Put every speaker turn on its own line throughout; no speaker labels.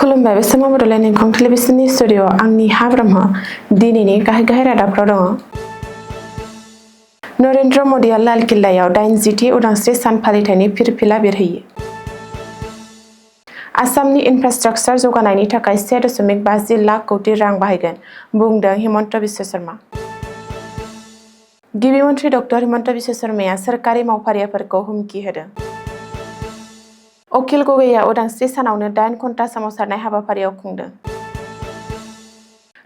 खुलुमबाय बे समाव बड'लेण्ड एंखं टेलिभिजननि स्टुडिअ आंनि हा ब्रह्म दिनैनि गाहाय रादाबफ्राव दङ। नरेन्द्र मदिया लाल किल्लायाव 80थि उदांस्रि सान फालिथायनि फिरफिला बिरहोयो। आसामनि इनफ्रास्ट्राक्चार जौगानायनि थाखाय 1.50 लाख कौटि रां बाहायगोन, बुंदों हिमन्त बिश्व शर्मा। गिबि मन्थ्रि डक्टर हिमन्त बिश्व शर्माया सोरखारि मावफारियाफोरखौ हुमखि होदों। अखिल गगैया उदांस्रि सानावनो 8 घन्टा सोमावसारनाय हाबाफारियाव खुंदों।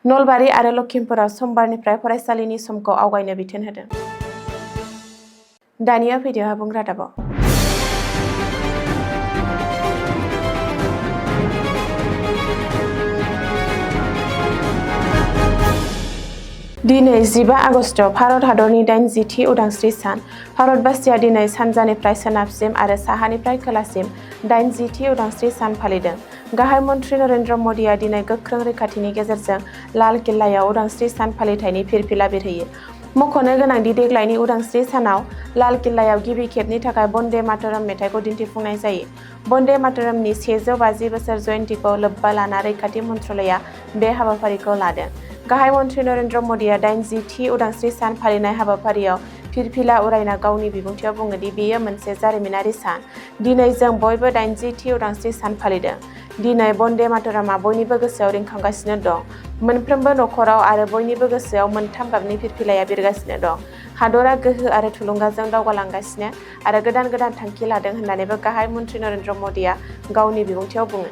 नलबारि आरो लखिमपुराव समबारनिफ्राय फरायसालिनि समखौ आवगायनो बिथोन होदों। दानिया फैदो आबुं रादाबाव। दिनै 15 आगस्ट भारत हादरनि 80थि उदांस्रि सान। भारतबासिया दिनै सानजानिफ्राय सोनाबसिम आरो साहानिफ्राय खोलासिम 80थि उदांस्रि सान फालिदों। गाहाय मन्थ्रि नरेन्द्र मदिया दिनै गोख्रों रैखाथिनि गेजेरजों लाल किल्लायाव उदांस्रि सान फालिथायनि फिरफिला बिरहोयो। मख'नो गोनांदि देग्लायनि उदांस्रि सानाव लाल किल्लायाव गिबि खेबनि थाखाय बन्दे मातरम मेथाइखौ दिन्थिफुंनाय जायो। बन्दे मातरमनि 150 बोसोर जयन्तीखौ लोब्बा लाना रैखाथि मन्त्रालया बे हाबाफारिखौ लादों। गाहाय मन्थ्रि नरेन्द्र मदिया 80थि उदांस्रि सान फालिनाय हाबाफारियाव फिरफिला उरायना गावनि बिबुंथियाव बुङोदि बेयो मोनसे जारिमिनारि सान। दिनै जों बयबो 80थि उदांस्रि सान फालिदों। दिनै बन्दे मातरमआ बयनिबो गोसोआव रिंखांगासिनो दं। मोनफ्रोमबो नखराव आरो बयनिबो गोसोआव मोनथाम गाबनि फिरफिलाया बिरगासिनो दं। हादरा गोहो आरो थुलुंगाजों दावगालांगासिनो आरो गोदान गोदान थांखि लादों होननानैबो गाहाय मन्थ्रि नरेन्द्र मदिया गावनि बिबुंथियाव बुङो।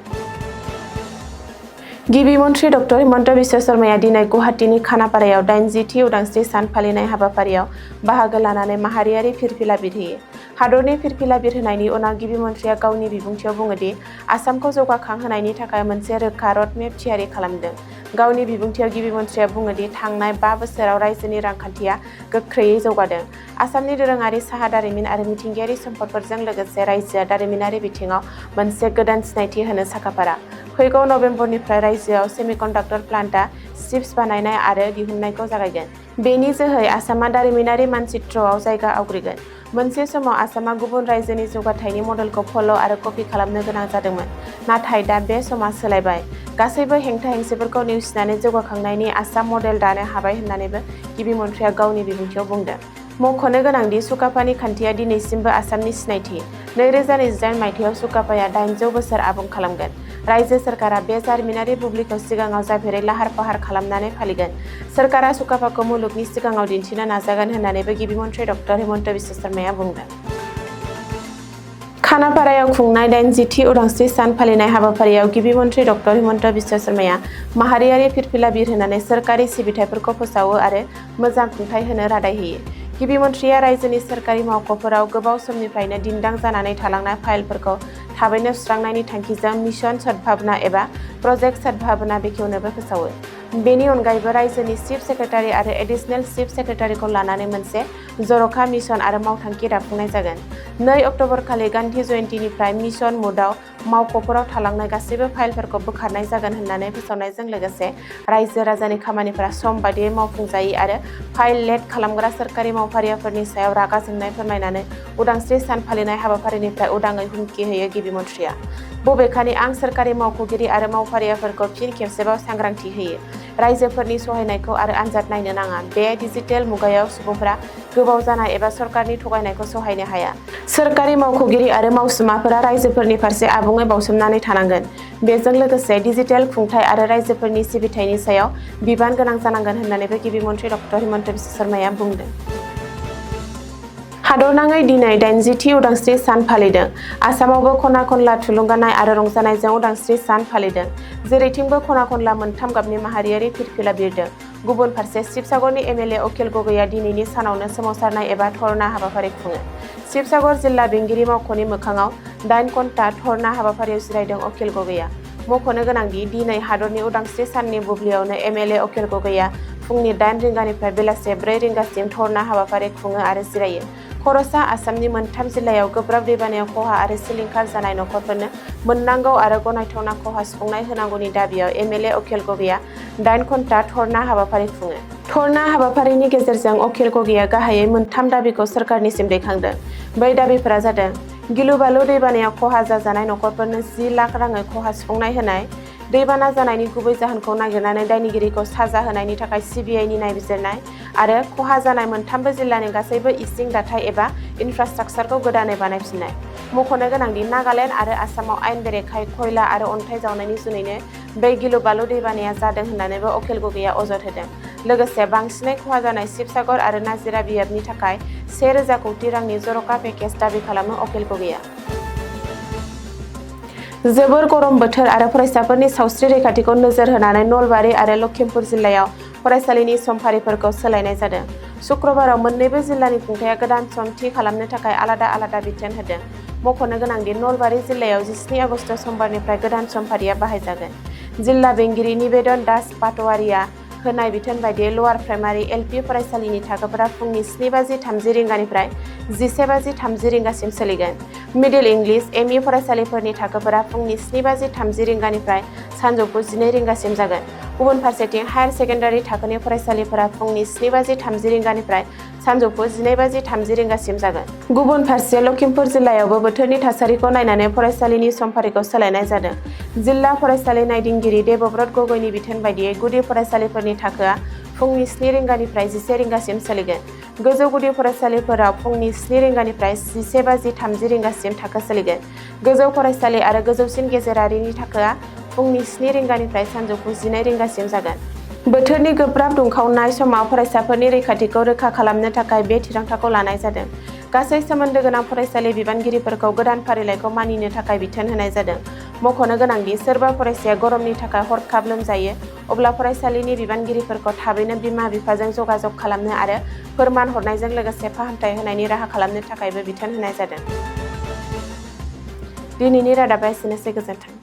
गिबि मन्थ्रि डक्टर हिमन्त बिश्व शर्माया दिनै गुवाहाटीनि खानापारायाव 80थि उदांस्रि सान फालिनाय हाबाफारियाव बाहागो लानानै माहारियारि फिरफिला बिरहोयो। हादरनि फिरफिला बिरहोनायनि उनाव गिबि मन्थ्रिया गावनि बिबुंथियाव बुङोदि आसामखौ जौगाखांहोनायनि थाखाय मोनसे रोखा रडमेप थियारि खालामदों। गावनि बिबुंथियाव गिबि मन्थ्रिया बुङोदि थांनाय 5 बोसोराव रायजोनि रांखान्थिया गोख्रैयै जौगादों। आसामनि दोरोङारि साहा दारिमिन आरो मिथिंगायारि सम्पदफोरजों लोगोसे रायजोआ दारिमिनारि बिथिङाव मोनसे गोदान सिनायथि होनो साखाफारा। फैगौ नबेम्बरनिफ्राय रायजोआव सेमिकन्डाक्टर प्लान्टआ चिप्स बानायनाय आरो दिहुननायखौ जागायगोन। बेनि जोहै आसामा दारिमिनारि मानचित्रआव जायगा आवग्रिगोन। मोनसे समाव आसामा गुबुन रायजोनि जौगाथायनि मडेलखौ फल' आरो कपि खालामनो गोनां जादोंमोन। नाथाय दा बे समा सोलायबाय। गासैबो हेंथा हेंसिफोरखौ नेवसिनानै जौगाखांनायनि आसाम मडेल दानो हाबाय होननानैबो गिबि मन्थ्रिया गावनि बिबुंथियाव बुंदों। मख'नो गोनांदि सुकाफानि खान्थिया दिनैसिमबो आसामनि सिनायथि। 2028 मायथाइयाव सुकाफाया 800 बोसोर आबुं खालामगोन। रायजो सोरखारा बे जारिमिनारि बुब्लिखौ सिगाङाव जाफेरै लाहार फाहार खालामनानै फालिगोन। सोरखारा सुकाफाखौ मुलुगनि सिगाङाव दिन्थिनो नाजागोन होननानैबो गिबि मन्थ्रि डक्टर हिमन्त बिश्व शर्माया बुंदों। खानापारायाव खुंनाय 80थि उदांस्रि सान फालिनाय हाबाफारियाव गिबि मन्थ्रि डक्टर हिमन्त बिश्व शर्माया माहारियारि फिरफिला बिरहोनानै सोरखारि सिबिथाइफोरखौ फोसावो आरो मोजां खुंथाय होनो रादाय होयो। गिबि मन्थ्रिया रायजोनि सोरखारि मावख'फोराव गोबाव समनिफ्रायनो दिन्दां जानानै थालांनाय फाइलफोरखौ थाबैनो सुस्रांनायनि थांखिजों मिशन सद्भावना एबा प्रजेक्ट सद्भावना बेखेवनोबो फोसावो। बेनि अनगायैबो रायजोनि चिफ सेक्रेटारि आरो एडिशनेल चिफ सेक्रेटारिखौ लानानै मोनसे जर'खा मिशन आरो मावथांखि दाफुंनाय जागोन। 2 अक्ट'बरखालि गान्धी जयन्तीनिफ्राय मिशन मुडआव मावख'फोराव थालांनाय गासैबो फाइलफोरखौ बोखारनाय जागोन होननानै फोसावनायजों लोगोसे रायजो राजानि खामानिफोरा सम बादियै मावफुंजायै आरो फाइल लेट खालामग्रा सोरखारि मावफारियाफोरनि सायाव रागा जोंनाय फोरमायनानै उदांस्रि सान फालिनाय हाबाफारिनिफ्राय उदाङै हुमखि होयो गिबि मन्थ्रिया। बबेखानि आं सोरखारि मावख'गिरि आरो मावफारियाफोरखौ फिन खेबसेबाव सांग्रांथि होयो। रायजोफोरनि सहायनायखौ आरो आनजाद नायनो नाङा। बे डिजिटेल मुगायाव सुबुंफोरा गोबाव जानाय एबा सरकारनि थगायनायखौ सहायनो हाया। सोरखारि मावख'गिरि आरो मावसुमाफोरा रायजोफोरनि फारसे आबुङै बाउसोमनानै थानांगोन। बेजों लोगोसे डिजिटेल खुंथाय आरो रायजोफोरनि सिबिथायनि सायाव बिबान गोनां जानांगोन होननानैबो गिबि मन्थ्रि डक्टर हिमन्त बिश्व शर्माया बुंदों। हादरनाङै दिनै 80थि उदांस्रि सान फालिदों। आसामावबो खना खनला थुलुंगानाय आरो रंजानायजों उदांस्रि सान फालिदों। जेरैथिंबो खना खनला मोनथाम गाबनि माहारियारि फिरफिला बिरदों। गुबुन फारसे शिबसागरनि एमएलए अखिल गगैया दिनैनि सानावनो सोमावसारनाय एबा धरना हाबाफारि खुङो। शिबसागर जिल्ला बेंगिरि मावख'नि मोखाङाव 8 घन्टा धरना हाबाफारियाव जिरायदों अखिल गगैया। मख'नो गोनांदि दिनै हादरनि उदांस्रि साननि बुब्लियावनो एमएलए अखिल गगैया फुंनि 8 रिंगानिफ्राय बेलासे 4 रिंगासिम धरना हाबाफारि खुङो आरो जिरायो। खर'सा आसामनि मोनथाम जिल्लायाव गोब्राब दैबानायाव खहा आरो सिलिंखार जानाय नखरफोरनो मोननांगौ आरो गनायथावना खहा सुफुंनाय होनांगौनि दाबियाव एमएलए अखिल गगैया 8 घन्टा धरना हाबाफारि खुङो। धरना हाबाफारिनि गेजेरजों अखिल गगैया गाहायै मोनथाम दाबिखौ सोरखारनिसिम दैखांदों। बै दाबिफोरा जादों गिलु बालु दैबानायाव खहा जाजानाय नखरफोरनो 10 लाख राङै खहा सुफुंनाय होनाय, दैबाना जानायनि गुबै जाहोनखौ नागिरनानै दायनिगिरिखौ साजा होनायनि थाखाय CBIनि नायबिजिरनाय आरो खहा जानाय मोनथामबो जिल्लानि गासैबो इसिं दाथाय एबा इनफ्रास्ट्राक्चारखौ गोदानै बानायफिननाय। मख'नो गोनांदि नागालेन्ड आरो आसामाव आयेन बेरेखायै खयला आरो अन्थाइ जावनायनि जुनैनो बे गिलु-बालु दैबानाया जादों होननानैबो अकिल गगैया अजद होदों। लोगोसे बांसिनै खहा जानाय शिबसागर आरो नाजिरा बियाबनि थाखाय 1000 कौटि रांनि जर'खा पेकेज दाबि खालामो अकिल गगैया। जोबोर गरम बोथोर आरो फरायसाफोरनि सावस्रि रैखाथिखौ नोजोर होनानै नलबारि आरो लखिमपुर जिल्लायाव फरायसालिनि समफारिफोरखौ सोलायनाय जादों। शुक्रबाराव मोन्नैबो जिल्लानि खुंथाया गोदान सम थि खालामनो थाखाय आलादा आलादा बिथोन होदों। मख'नो गोनांदि नलबारि जिल्लायाव 17 आगस्ट समबारनिफ्राय गोदान समफारिया बाहायजागोन। जिल्ला बेंगिरि निवेदन दास पाटवारिया होनाय बिथोन बायदियै लवार प्राइमारि LP फरायसालिनि थाखोफोरा फुंनि 7:30 रिंगानिफ्राय 11:30 रिंगासिम सोलिगोन। मिडल इंलिश ME फरायसालिफोरनि थाखोफोरा फुंनि 7:30 रिंगानिफ्राय सानजौफु 12 रिंगासिम जागोन। गुबुन फारसेथिं हायार सेकेन्डारि थाखोनि फरायसालिफोरा फुंनि 7:30 रिंगानिफ्राय सानजौफु 12:30 रिंगासिम जागोन। गुबुन फारसे लखिमपुर जिल्लायावबो बोथोरनि थासारिखौ नायनानै फरायसालिनि समफारिखौ सोलायनाय जादों। जिल्ला फरायसालि नायदिंगिरि देबब्रत गगैनि बिथोन बायदियै गुदि फरायसालिफोरनि थाखोआ फुंनि 7 रिंगानिफ्राय 11 रिंगासिम सोलिगोन। गोजौ गुदि फरायसालिफोराव फुंनि 7 रिंगानिफ्राय 11:30 रिंगासिम थाखो सोलिगोन। गोजौ फरायसालि आरो गोजौसिन गेजेरारिनि थाखोआ फुंनि 7 रिंगानिफ्राय सानजौफु 12 रिंगासिम जागोन। बोथोरनि गोब्राब दुंखावनाय समाव फरायसाफोरनि रैखाथिखौ रोखा खालामनो थाखाय बे थिरांथाखौ लानाय जादों। गासै सोमोन्दो गोनां फरायसालि बिबानगिरिफोरखौ गोदान फारिलाइखौ मानिनो थाखाय बिथोन होनाय जादों। मख'नो गोनांदि सोरबा फरायसाया गरमनि थाखाय हरखाब लोमजायो अब्ला फरायसालिनि बिबानगिरिफोरखौ थाबैनो बिमा-बिफाजों जगाजग खालामनो आरो फोरमान हरनायजों लोगोसे फाहामथाय होनायनि राहा खालामनो थाखायबो बिथोन होनाय जादों। दिनैनि रादाबा एसेनोसै, गोजोन्थों।